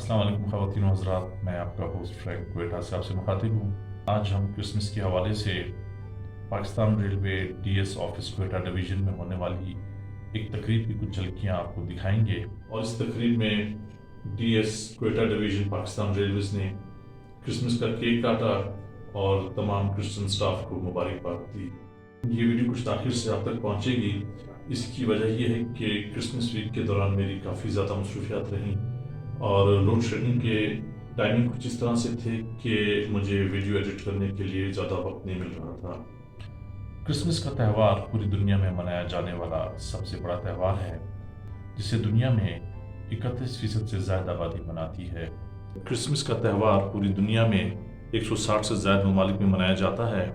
अस्सलाम वालेकुम ख़वातीन व हज़रात, मैं आपका होस्ट फ्रैंक क्वेटा से आपसे मुखातिब हूँ। आज हम क्रिसमस के हवाले से Pakistan railway DS office Quetta division में होने वाली एक तकरीब की कुछ झलकियाँ आपको दिखाएंगे। और इस तकरीब में DS Quetta division Pakistan Railways ने क्रिसमस का केक काटा और तमाम क्रिश्चियन स्टाफ को मुबारकबाद दी। ये वीडियो कुछ ताख़ीर से आप तक पहुँचेगी। इसकी वजह यह है कि क्रिसमस वीक के दौरान मेरी काफ़ी ज़्यादा मसरूफियात रहीं और लोड शेडिंग के टाइमिंग कुछ इस तरह से थे कि मुझे वीडियो एडिट करने के लिए ज़्यादा वक्त नहीं मिल रहा था। क्रिसमस का त्यौहार पूरी दुनिया में मनाया जाने वाला सबसे बड़ा त्यौहार है, जिसे दुनिया में 31% से ज़्यादा आबादी मनाती है। क्रिसमस का त्यौहार पूरी दुनिया में 160 से ज़्यादा ममालिक में मनाया जाता है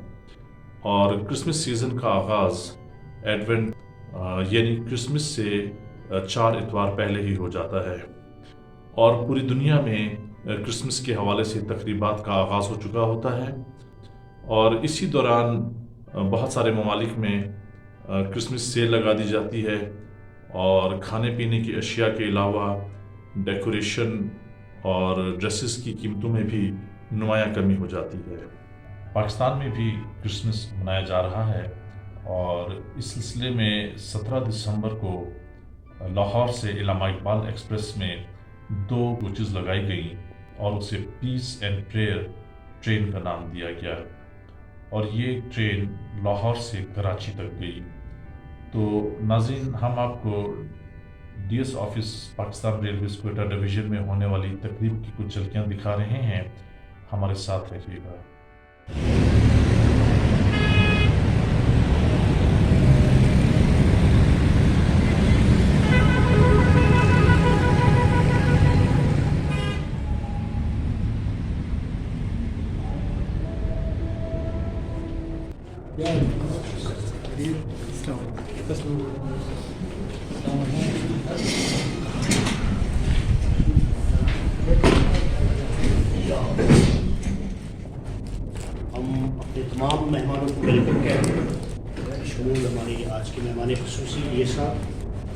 और क्रिसमस सीज़न का आगाज़ एडवेंट यानी क्रिसमस से 4 इतवार पहले ही हो जाता है और पूरी दुनिया में क्रिसमस के हवाले से तकरीबात का आगाज़ हो चुका होता है। और इसी दौरान बहुत सारे ममालिक में क्रिसमस सेल लगा दी जाती है और खाने पीने की अशिया के अलावा डेकोरेशन और ड्रेसेस की कीमतों में भी नुमायाँ कमी हो जाती है। पाकिस्तान में भी क्रिसमस मनाया जा रहा है और इस सिलसिले में 17 दिसंबर को लाहौर से इलामा इकबाल एक्सप्रेस में 2 कोचेज़ लगाई गई और उसे पीस एंड प्रेयर ट्रेन का नाम दिया गया और ये ट्रेन लाहौर से कराची तक गई। तो नाज़रीन, हम आपको DS office Pakistan railway Quetta division में होने वाली तकरीब की कुछ झलकियाँ दिखा रहे हैं। हमारे साथ रहिएगा। हम अपने तमाम मेहमानों को वेलकम कहते हैं। शमूल हमारे आज के मेहमान ख़ुसूसी ये साहब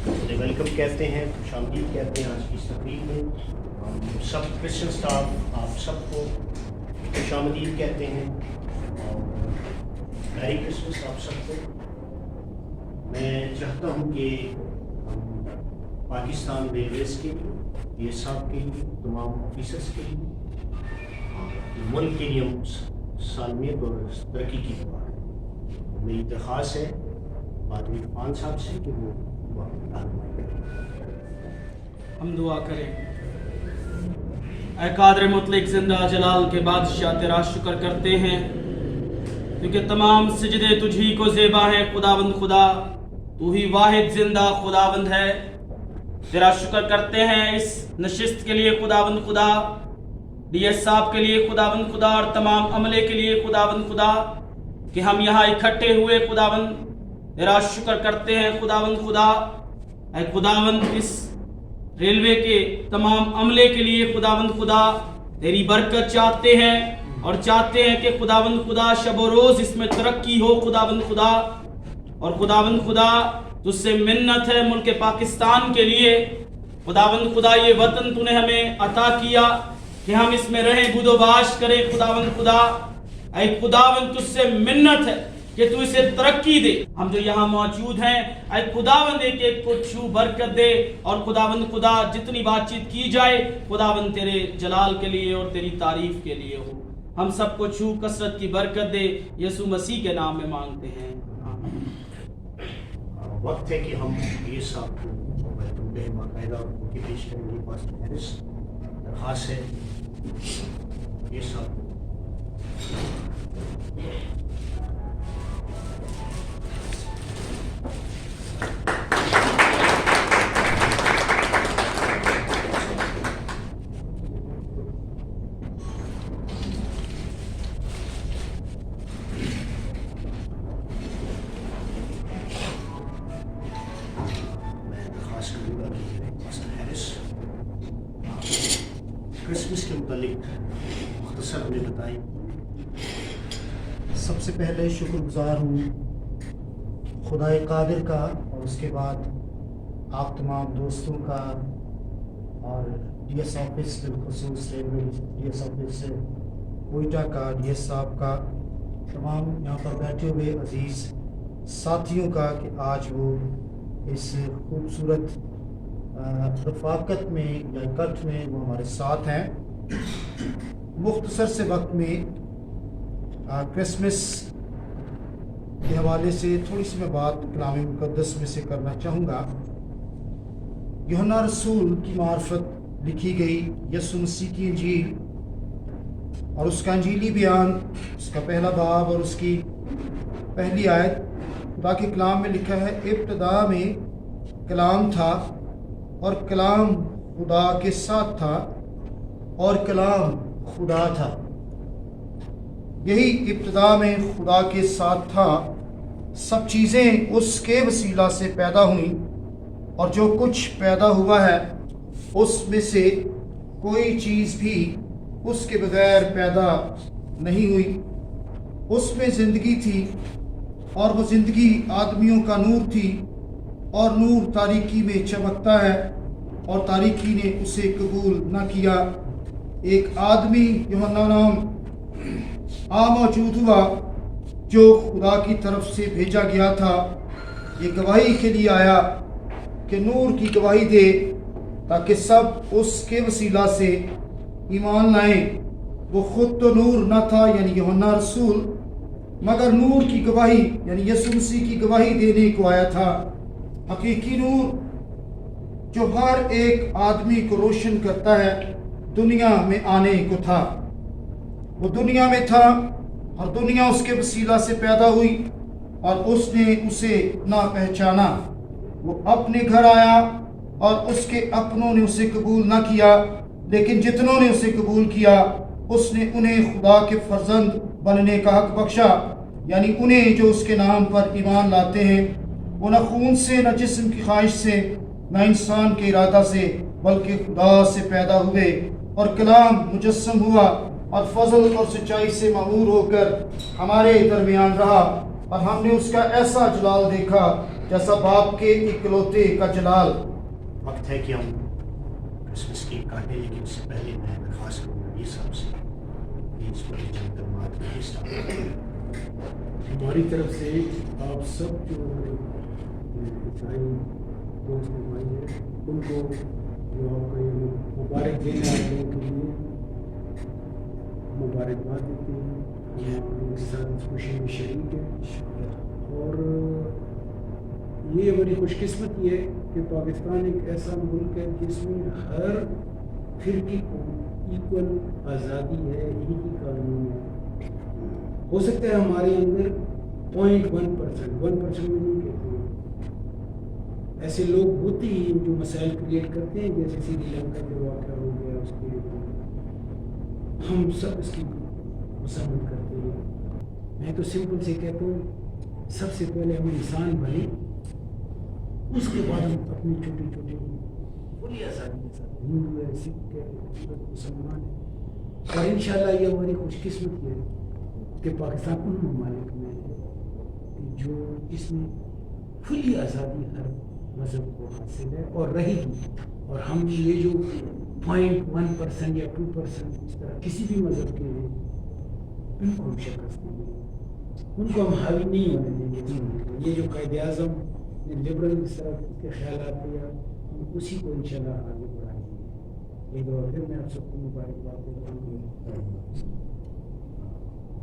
उन्हें वेलकम कहते हैं, खुशामदीद कहते हैं। आज की इस तकरीब में हम सब क्रिश्चियन स्टाफ आप सबको खुशामदीद कहते हैं और मैरी क्रिसमस आप सबको। मैं चाहता हूँ कि हम पाकिस्तान रेलवेज़ के लिए, ये साहब के लिए, तमाम ऑफिसर्स के लिए, मुल्क के लिए हम सालमियत और तरक्की की दुआ है। मेरी दरख्वास्त है बादल खान साहब से कि वो हम दुआ करें। ऐ कादर मुतलक जिंदा जलाल के बादशाह, तेरा शुक्र करते हैं क्योंकि तमाम सजदे तुझी को ज़ेबा हैं। खुदावंद खुदा, तू ही वाहिद जिंदा खुदावंद है। तेरा शुक्र करते हैं इस नशिस्त के लिए खुदावंद खुदा, डीएस साहब के लिए खुदावंद खुदा और तमाम अमले के लिए खुदावंद खुदा कि हम यहाँ इकट्ठे हुए। खुदावंद तेरा शुक्र करते हैं खुदावंद खुदा। ऐ खुदावंद इस रेलवे के तमाम अमले के लिए खुदावंद खुदा तेरी बरकत चाहते हैं और चाहते हैं कि खुदावंद खुदा शब रोज़ इसमें तरक्की हो खुदावंद खुदा। और खुदावंद खुदा तुझसे मिन्नत है मुल्क पाकिस्तान के लिए खुदावंद खुदा, ये वतन तूने हमें अता किया कि हम इसमें रहें, बुदोबाश करें खुदावंद खुदा। ऐ खुदावंद तुझसे मिन्नत है कि तू इसे तरक्की दे। हम जो यहाँ मौजूद हैं, ऐ खुदावंद एक एक को छू बरकत दे और खुदावंद खुदा जितनी बातचीत की जाए खुदावंद तेरे जलाल के लिए और तेरी तारीफ के लिए हो। हम सबको छू कसरत की बरकत दे, यीशु मसीह के नाम में मांगते हैं। वक्त है कि हम ये साहब को वेलकम करें, बाकायदा उनकी पेश करेंगे। पास्टर हैरिस दरख्वास्त है ये साहब क्रिसमस के मुतालिक मुख्तसर हमें बताएं। सबसे पहले शुक्रगुजार हूँ खुदाए कादिर का और उसके बाद आप तमाम दोस्तों का और DS ऑफिस बिलखसूस रेलवे DS ऑफिस कोयटा का DS साहब का, तमाम यहाँ पर बैठे हुए अजीज़ साथियों का कि आज वो इस खूबसूरत रफ़ाकत में या इकट्ठ में वो हमारे साथ हैं। मुख्तसर से वक्त में क्रिसमस के हवाले से थोड़ी सी मैं बात कलाम मुक़द्दस में से करना चाहूँगा। यूहन्ना रसूल की मार्फत लिखी गई यसु मसीह की इंजील और उसका इंजीली बयान, उसका पहला बाब और उसकी पहली आयत, खुदा के कलाम में लिखा है, इब्तिदा में कलाम था और कलाम खुदा के साथ था और कलाम खुदा था। यही इब्तिदा में खुदा के साथ था। सब चीज़ें उसके वसीला से पैदा हुई और जो कुछ पैदा हुआ है उसमें से कोई चीज़ भी उसके बगैर पैदा नहीं हुई। उसमें ज़िंदगी थी और वो ज़िंदगी आदमियों का नूर थी और नूर तारीकी में चमकता है और तारीकी ने उसे कबूल न किया। एक आदमी यूहन्ना नाम मौजूद हुआ जो खुदा की तरफ से भेजा गया था। ये गवाही के लिए आया कि नूर की गवाही दे ताकि सब उसके वसीला से ईमान लाएं। वो खुद तो नूर न था यानी यूहन्ना रसूल, मगर नूर की गवाही यानी यसु मसीह की गवाही देने को आया था। हकीकी नूर जो हर एक आदमी को रोशन करता है दुनिया में आने को था। वो दुनिया में था और दुनिया उसके वसीला से पैदा हुई और उसने उसे ना पहचाना। वो अपने घर आया और उसके अपनों ने उसे कबूल ना किया, लेकिन जितनों ने उसे कबूल किया उसने उन्हें खुदा के फर्जंद बनने का हक बख्शा, यानी उन्हें जो उसके नाम पर ईमान लाते हैं। वो न खून से, न जिस्म की ख्वाहिश से, न इंसान के इरादा से, बल्कि खुदा से पैदा हुए और कलाम मुजस्सम हुआ और फजल और सच्चाई से मामूर होकर हमारे दरमियान रहा और हमने उसका ऐसा जलाल देखा जैसा बाप के इकलौते का जलाल। वक्त है कि हम क्रिसमस केक काटें, लेकिन उससे पहले मैं दरख्वास्त करूँगा ये सबसे इस पर हमारी तरफ से आप सब जो ईसाई दोस्त भाई हैं उनको जो आपका ये मुबारक देने आए लोगों के लिए मुबारकबाद देते हैं। उनके साथ इस खुशी में शरीक है और ये बड़ी खुशकिस्मती है कि पाकिस्तान एक ऐसा मुल्क है जिसमें हर फिरके को इक्वल आज़ादी है, एक ही कानून है। हो सकता है हमारे अंदर 0.1% 1% में नहीं कहते हैं, ऐसे लोग होते ही जो मसाइल क्रिएट करते हैं, जैसे श्रीलंका जो वाक़या हो गया उसके हम सब इसकी मसम्मत करते हैं। मैं तो सिंपल से कहता हूँ सबसे पहले हम इंसान बने, उसके बाद हम अपनी छोटी छोटी पूरी आज़ादी के साथ हिंदू है, सिख है, मुसलमान है और इंशाल्लाह ये हमारी खुशकिस्मती है कि पाकिस्तान उन ममालिक में है कि जो इसमें खुली आज़ादी हर मज़हब को हासिल है और रहेगी। और हम ये जो 0.1% या 2% इस तरह किसी भी मज़हब के हैं उनको हम शिकस्त देंगे, उनको हम हावी नहीं होने देंगे। ये जो कायदे आज़म लिबरल इस तरह के ख्यालात या उसी को इंशाल्लाह आगे बढ़ाएंगे। एक बार फिर मैं आप सबको मुबारकबाद देता हूँ।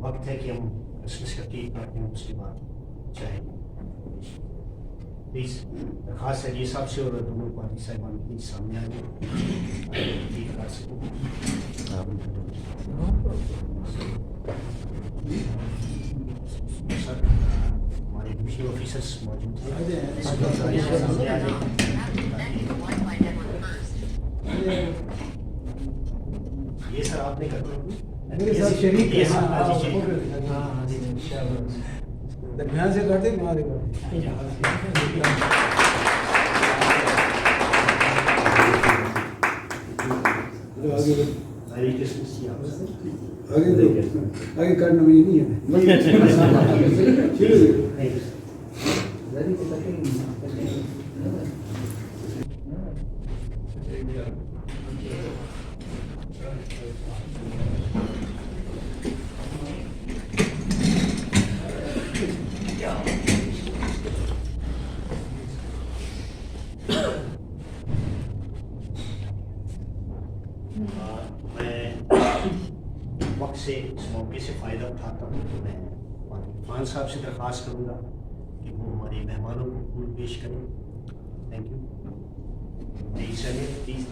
वक्त है कि हम क्रिसमस का केक काटते हैं, उसके बाद चाहे प्लीज़ दरख्वास्त है ये साहब से और दोनों पार्टी साहिबान प्लीज सामने आ जाए केक काट सकें। सर हमारे दूसरे ऑफिसर्स मौजूद हैं, सामने आ जाए। ये सर आपने करना मेरे साथ शरीक ये है। सर हाँ, आज ही दरमियान से करते हमारे मैरी क्रिसमस की आप आगे करना मुझे नहीं है। मैं वक्त से इस मौके से फ़ायदा उठाता हूँ तो मैं खान साहब से दरख्वास्त करूँगा कि वो हमारे मेहमानों को फूल पेश करें। Thank you. प्लीज़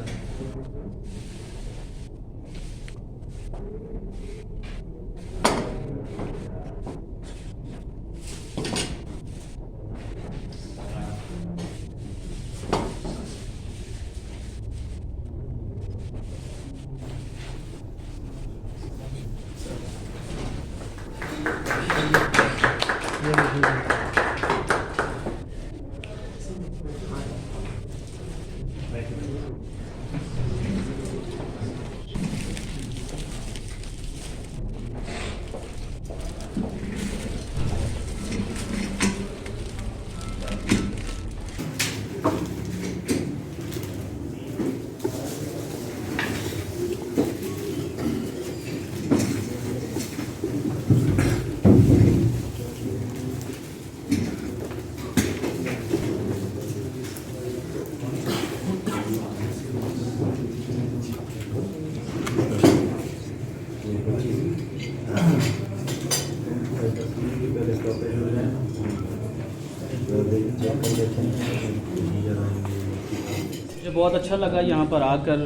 मुझे बहुत अच्छा लगा यहाँ पर आकर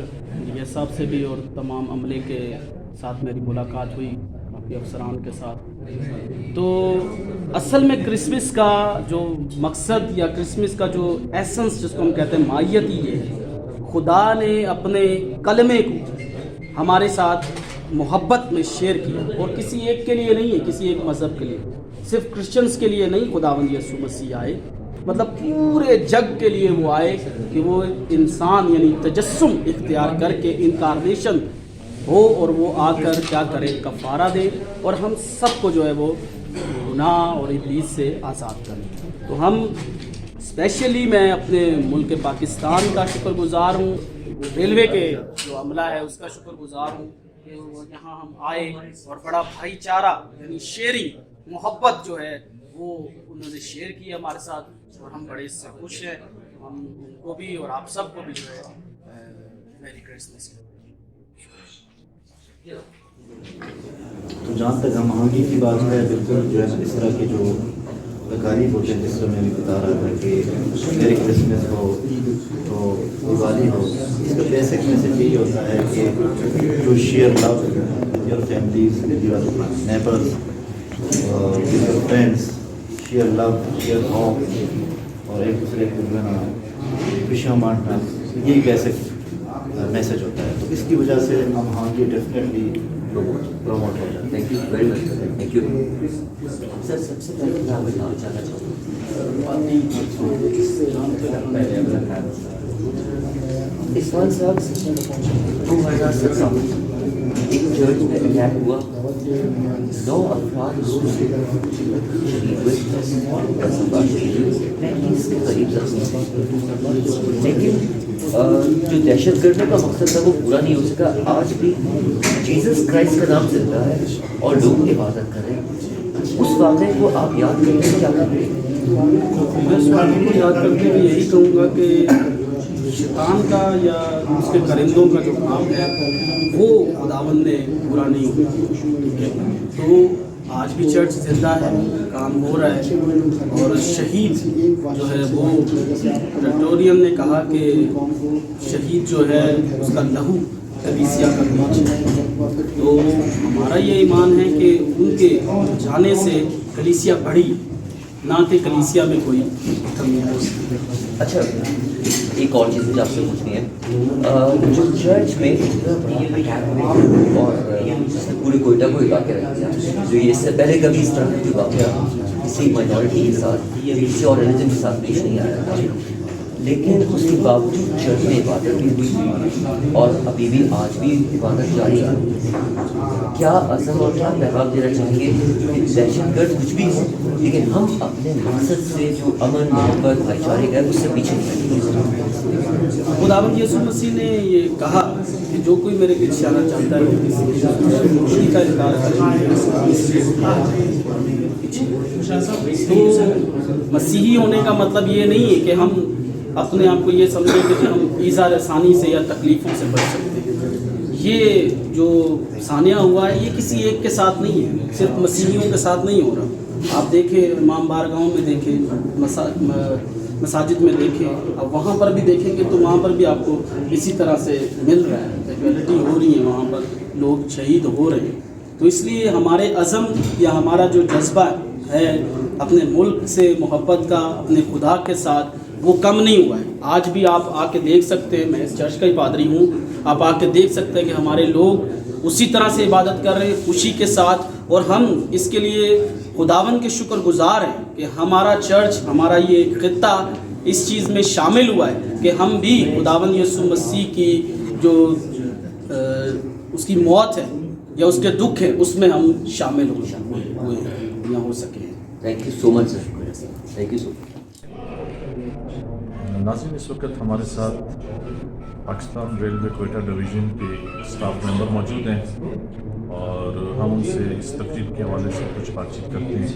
ये साहब से भी और तमाम अमले के साथ मेरी मुलाकात हुई, काफ़ी अफसरान के साथ। तो असल में क्रिसमस का जो मकसद या क्रिसमस का जो एसेंस जिसको हम कहते हैं माहियत ही ये है, खुदा ने अपने कलमे को हमारे साथ मोहब्बत में शेयर किया, और किसी एक के लिए नहीं है, किसी एक मज़हब के लिए, सिर्फ क्रिश्चियंस के लिए नहीं। खुदावंद यीशु मसीह आए, मतलब पूरे जग के लिए वो आए कि वो इंसान यानी तजस्सुम इख्तियार करके इनकारनेशन हो, और वो आकर क्या करे, कफ़ारा दे और हम सबको जो है वो गुनाह और इब्लीस से आज़ाद करें। तो हम स्पेशली मैं अपने मुल्क पाकिस्तान का शुक्रगुज़ार हूँ, रेलवे के जो अमला है उसका शुक्रगुज़ार हूँ कि वो यहाँ हम आए और बड़ा भाईचारा यानी शेयरिंग, मोहब्बत जो है वो उन्होंने शेयर की हमारे साथ, और हम बड़े इससे खुश हैं। हम उनको भी और आप सबको भी जो है मेरी क्रिसमस। तो जहाँ तक हम आहंगी की बात है, बिल्कुल जो है इस तरह के जो तकारीब होते हैं, जिस तरह मैं भी बता रहा था कि मेरी क्रिसमस हो तो दिवाली हो, इसका बेसिक मैसेज यही होता है कि जो share love your families, your neighbours, your friends, share love, share hope, और एक दूसरे को जो है ना खुशियाँ बांटना, यही बेसिक मैसेज होता है। तो इसकी वजह से हम आहंगी डेफिनेटली प्रमोट हो जाता है। Thank you very much. Thank you sir. सबसे पहले मैं आपको बताना चाहना चाहूँगा, इस्माइल साहब 2017 एक चर्च में अटैक हुआ, 9 अफराद उसमें शहीद हुए, 10 अफराद शहीद हुए, 35 के करीब जख्मी थे। लेकिन जो दहशत गर्दी का मकसद था वो पूरा नहीं हो सका। आज भी जीसस क्राइस्ट का नाम जिंदा है और लोग इबादत कर रहे हैं। उस वाक़े को आप याद करके क्या करें? मैं उस वाक़े को याद करके भी यही कहूँगा कि शैतान का या उसके परिंदों का जो काम है वो खुदावंद ने पूरा नहीं हुआ, ठीक है। तो आज भी चर्च जिंदा है, काम हो रहा है, और शहीद जो है वो प्रेटोरियन ने कहा कि शहीद जो है उसका लहू कलीसिया का बीज है। तो हमारा ये ईमान है कि उनके जाने से कलीसिया बढ़ी, ना कि कलीसिया में कोई कमी है। अच्छा, एक और चीज़ मुझे आपसे पूछनी है, जो चर्च में और पूरे कोयटा को इलाके रख दिया, जो ये इससे पहले कभी इस तरह का कोई वाक़या किसी माइनॉरिटी के साथ या किसी और रिलीजन के साथ पेश नहीं आया था, लेकिन उसके बावजूद चर्च में इबादत भी हुई और अभी भी आज भी इबादत जारी है। क्या अज़म और क्या पैगाम देना चाहेंगे कि दहशतगर्द कुछ भी हो, लेकिन हम अपने मकसद से जो अमन, मोहब्बत, भाईचारे का उससे पीछे नहीं हटेंगे? खुदावंद यीशु मसीह ने ये कहा कि जो कोई मेरे पीछे आना चाहता है वो उसी का इनकार करें। तो मसीही होने का मतलब ये नहीं है कि हम अपने आप को ये समझेंगे कि हम ईज़ार आसानी से या तकलीफ़ों से बच सकते हैं। ये जो सानिया हुआ है ये किसी एक के साथ नहीं है, सिर्फ मसीहियों के साथ नहीं हो रहा। आप देखें इमाम बारगाहों में देखें, मसाजिद में देखें, अब वहाँ पर भी देखेंगे तो वहाँ पर भी आपको इसी तरह से मिल रहा है, कैजुअलिटी हो रही है, वहाँ पर लोग शहीद हो रहे हैं। तो इसलिए हमारे अज़म या हमारा जो जज्बा है अपने मुल्क से मोहब्बत का, अपने खुदा के साथ, वो कम नहीं हुआ है। आज भी आप आके देख सकते हैं, मैं इस चर्च का ही पादरी हूँ, आप आके देख सकते हैं कि हमारे लोग उसी तरह से इबादत कर रहे हैं, खुशी के साथ। और हम इसके लिए खुदावन के शुक्रगुजार हैं कि हमारा चर्च, हमारा ये खित्ता इस चीज़ में शामिल हुआ है कि हम भी खुदावन यीशु मसीह की जो उसकी मौत है या उसके दुख है उसमें हम शामिल हुए हैं या हो सके। Thank you so much sir, thank you so much. नाज़रीन, इस वक्त हमारे साथ पाकिस्तान रेलवे कोयटा डिवीज़न के स्टाफ मेंबर मौजूद हैं और हम उनसे इस तकरीब के हवाले से कुछ बातचीत करते हैं।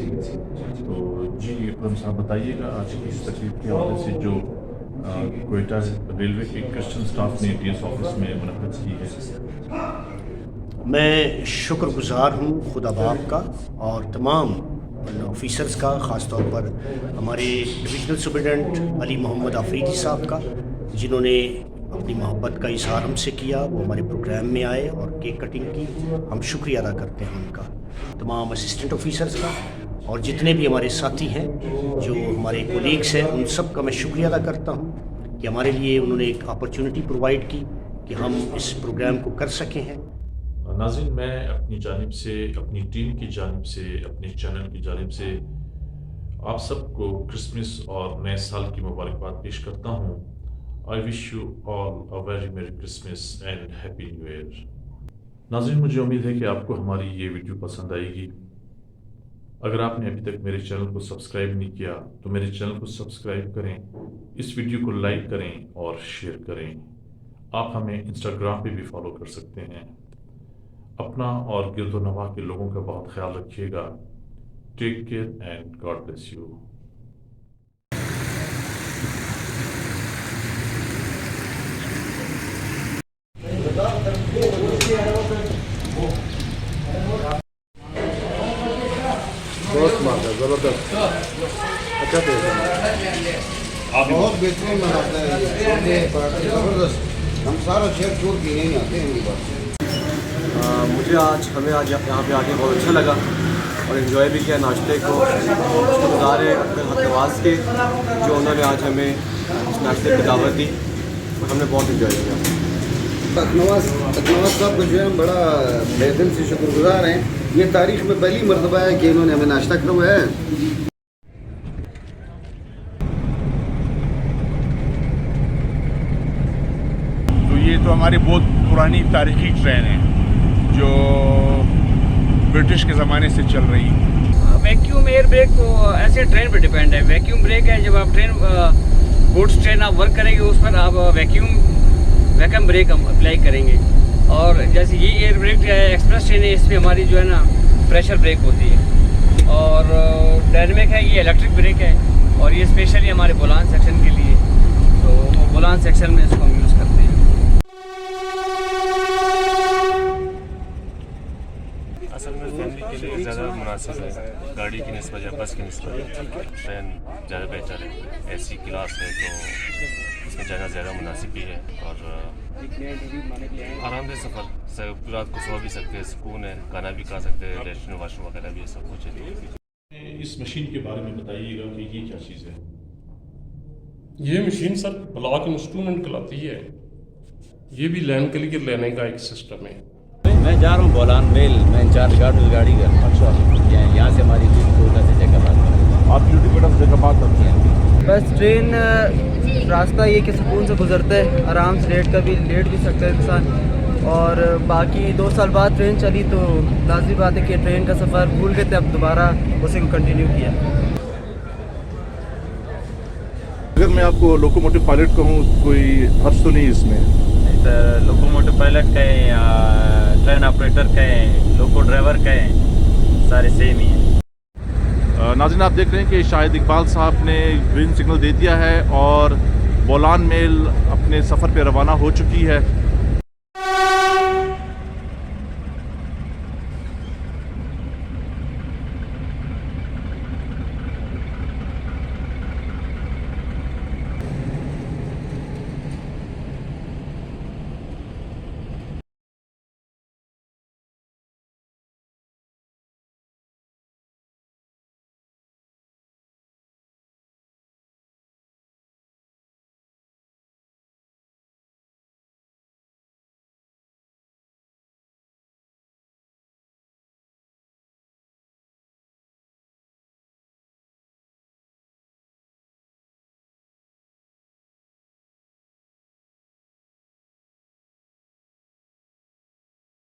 तो जी इकरम साहब, बताइएगा आज की इस तकरीब के हवाले से जो कोयटा रेलवे के क्रिश्चियन स्टाफ ने डीएस ऑफिस में मुनक़्क़िद की है। मैं शुक्रगुजार हूँ खुदा बाप का और तमाम ऑफिसर्स का, ख़ास तौर पर हमारे डिविजनल सुपरिटेंडेंट अली मोहम्मद आफरीदी साहब का, जिन्होंने अपनी मोहब्बत का इजहार हमसे किया। वो हमारे प्रोग्राम में आए और केक कटिंग की, हम शुक्रिया अदा करते हैं उनका। तमाम असिस्टेंट ऑफिसर्स का और जितने भी हमारे साथी हैं, जो हमारे कोलीग्स हैं, उन सब का मैं शुक्रिया अदा करता हूँ कि हमारे लिए उन्होंने एक अपॉर्चुनिटी प्रोवाइड की कि हम इस प्रोग्राम को कर सके हैं। नाज़रीन, मैं अपनी जानिब से, अपनी टीम की जानिब से, अपने चैनल की जानिब से आप सबको क्रिसमस और नए साल की मुबारकबाद पेश करता हूँ। I wish you all a very मेरी Christmas and happy new year. नाज़रीन, मुझे उम्मीद है कि आपको हमारी ये वीडियो पसंद आएगी। अगर आपने अभी तक मेरे चैनल को सब्सक्राइब नहीं किया तो मेरे चैनल को सब्सक्राइब करें, इस वीडियो को लाइक करें और शेयर करें। आप हमें इंस्टाग्राम पे भी फॉलो कर सकते हैं। अपना और गिरदोनवा के लोगों का बहुत ख्याल रखिएगा। Take care and God bless you. जबरदस्त, अच्छा बहुत बेहतरीन मनाता है, जबरदस्त। हम सारा शहर छोड़ के नहीं आते हैं इनकी बात। मुझे हमें आज यहाँ पे आके बहुत अच्छा लगा और इन्जॉय भी किया नाश्ते को। शुक्रगुज़ार है अब्दुल नवाज़ के, जो उन्होंने आज हमें इस नाश्ते की दावत दी और हमने बहुत इन्जॉय किया। नवाज़ साहब को जो है हम बड़ा बेदिल से शुक्रगुज़ार हैं। ये तारीख़ में पहली मरतबा है कि इन्होंने हमें नाश्ता करवाया है। तो ये तो हमारी बहुत पुरानी तारीखी ट्रेन है जो ब्रिटिश के ज़माने से चल रही है। वैक्यूम एयर ब्रेक तो ऐसे ट्रेन पर डिपेंड है। वैक्यूम ब्रेक है जब आप गुड्स ट्रेन आप वर्क करेंगे उस पर आप वैक्यूम ब्रेक हम अप्लाई करेंगे। और जैसे ये एयर ब्रेक है एक्सप्रेस ट्रेन है, इसमें हमारी जो है ना प्रेशर ब्रेक होती है। और डायनेमिक है, ये इलेक्ट्रिक ब्रेक है और ये स्पेशली हमारे बोलान सेक्शन के लिए, तो बोलान सेक्शन में इसको हम यूज़ करते हैं। असल में फैमिली के लिए ज़्यादा मुनासिब है, गाड़ी की निस्बत या बस की निस्बत ट्रेन ज़्यादा बेहतर है। एसी क्लास है तो इसमें जाना ज़्यादा मुनासिब भी है और आरामदेह सफ़र, रात को सो भी सकते हैं, सुकून है, खाना भी खा सकते हैं, लेटरिन वाशरूम वगैरह भी सब कुछ है। इस मशीन के बारे में बताइएगा कि ये क्या चीज़ है। ये मशीन सर ब्लॉक इंस्ट्रूमेंट कहलाती है। ये भी लैंड के लिए लेने का एक सिस्टम है। मैं जा रहा हूँ बोलान मेल, मैं इंचार्ज गाड़ी का। अच्छा, यहाँ से हमारी कोटा से जैकाबाद। आप ड्यूटी मैडम जैकाबाद करते हैं? बस ट्रेन रास्ता ये कि सुकून से गुजरता है, आराम से लेट भी सकता है इंसान। और बाकी 2 साल बाद ट्रेन चली तो लाज़मी बात है कि ट्रेन का सफ़र भूल गए थे, अब दोबारा उसे को कंटिन्यू किया। अगर मैं आपको लोकोमोटिव पायलट कहूँ, कोई हर्ष तो नहीं इसमें? लोकोमोटिव पायलट कहें या ट्रेन ऑपरेटर कहें, लोको ड्राइवर कहें, सारे सेम ही हैं। नाज़रीन, आप देख रहे हैं कि शाहिद इकबाल साहब ने ग्रीन सिग्नल दे दिया है और بولان میل اپنے سفر پہ روانہ ہو چکی ہے.